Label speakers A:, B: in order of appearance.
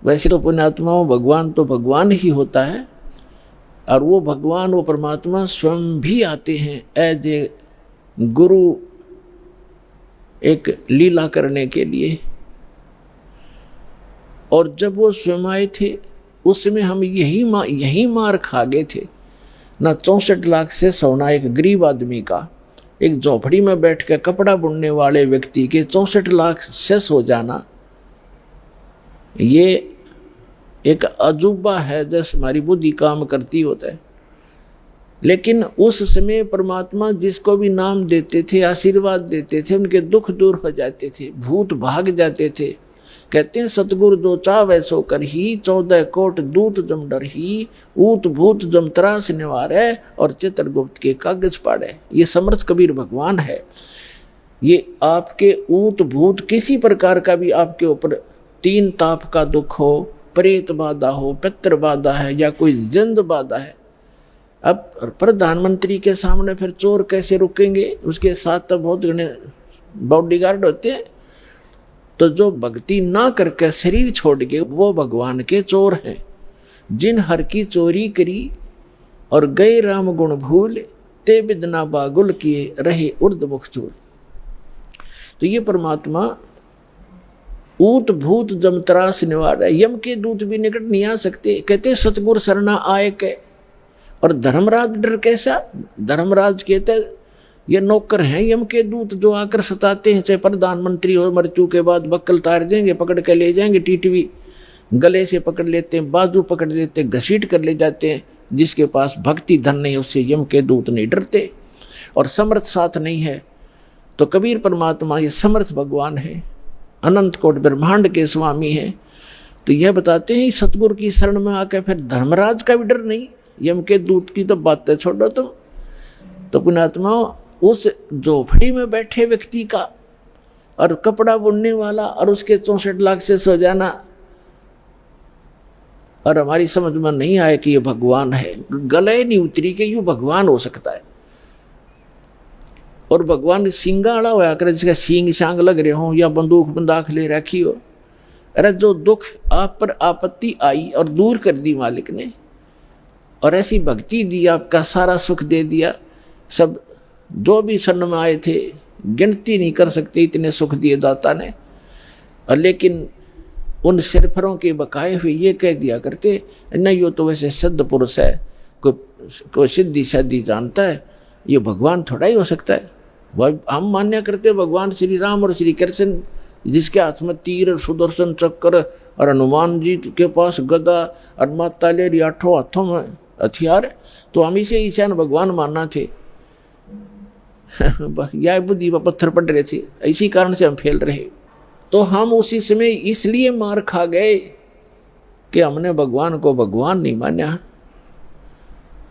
A: वैसे तो पुण्यात्माओं भगवान तो भगवान ही होता है, और वो भगवान वो परमात्मा स्वयं भी आते हैं एज ए गुरु, एक लीला करने के लिए। और जब वो स्वयं आए थे उस समय हम यही मार खा गए थे ना। 64 लाख से सोना एक गरीब आदमी का, एक झोपड़ी में बैठ कर कपड़ा बुनने वाले व्यक्ति के 64 लाख सेस हो जाना, ये एक अजूबा है जैसे हमारी बुद्धि काम करती होता है। लेकिन उस समय परमात्मा जिसको भी नाम देते थे, आशीर्वाद देते थे, उनके दुख दूर हो जाते थे, भूत भाग जाते थे। कहते हैं सतगुरु दो चावै सो कर ही, 14 कोट दूत जम डर ही, ऊत भूत जम त्रास निवारे, और चित्रगुप्त के कागज पाड़े। ये समर्थ कबीर भगवान है। ये आपके ऊत भूत किसी प्रकार का भी आपके ऊपर 3 ताप का दुख हो, प्रेत बाधा हो, पितृ बाधा है, या कोई जिंद बाधा है। अब प्रधानमंत्री के सामने फिर चोर कैसे रुकेंगे? उसके साथ तो बहुत घने बॉडीगार्ड होते हैं। तो जो भक्ति ना करके शरीर छोड़ के वो भगवान के चोर हैं। जिन हर की चोरी करी और गए राम गुण भूल, ते बिदना बागुल किए रहे उर्द मुख चूर। तो ये परमात्मा ऊत भूत जम त्रास निवार है। यम के दूत भी निकट नहीं आ सकते। कहते सतगुर शरणा आए के। और धर्मराज डर कैसा? धर्मराज कहते ये नौकर हैं यम के दूत जो आकर सताते हैं, चाहे प्रधानमंत्री हो, मृत्यु के बाद बक्कल तार देंगे, पकड़ के ले जाएंगे, टीटवी गले से पकड़ लेते हैं, बाजू पकड़ लेते हैं, घसीट कर ले जाते हैं। जिसके पास भक्ति धन नहीं उससे यम के दूत नहीं डरते। और समर्थ साथ नहीं है तो कबीर परमात्मा ये समर्थ भगवान है, अनंत कोट ब्रह्मांड के स्वामी हैं। तो यह बताते हैं सतगुरु की शरण में आकर फिर धर्मराज का भी डर नहीं, यम के दूत की तो बातें छोड़ो तुम। तो पुण्यात्मा उस झोपड़ी में बैठे व्यक्ति का और कपड़ा बुनने वाला और उसके 64 लाख से सो जाना, और हमारी समझ में नहीं आए कि ये भगवान है। गले नहीं उतरी कि यूं भगवान हो सकता है। और भगवान सिंगाड़ा होया करे, जिसका सींग सांग लग रहे हो या बंदूक बंदाख ले रखी हो। अरे जो दुख आप पर आपत्ति आई और दूर कर दी मालिक ने, और ऐसी भक्ति दी, आपका सारा सुख दे दिया। सब जो भी शरण में आए थे गिनती नहीं कर सकते इतने सुख दिए दाता ने। और लेकिन उन सिरफरों के बकाए हुए ये कह दिया करते, नहीं यो तो वैसे सिद्ध पुरुष है, कोई सिद्धि शादी जानता है, ये भगवान थोड़ा ही हो सकता है। वह हम मान्य करते भगवान श्री राम और श्री कृष्ण, जिसके हाथ में तीर, सुदर्शन चक्र, और हनुमान जी के पास गदा, और माता ले रही 8 हाथों में हथियार, तो हम इसे ईशान भगवान मानना थे। यह बुद्धि पर पत्थर पड़ रहे थे, इसी कारण से हम फेल रहे। तो हम उसी समय इसलिए मार खा गए कि हमने भगवान को भगवान नहीं माना।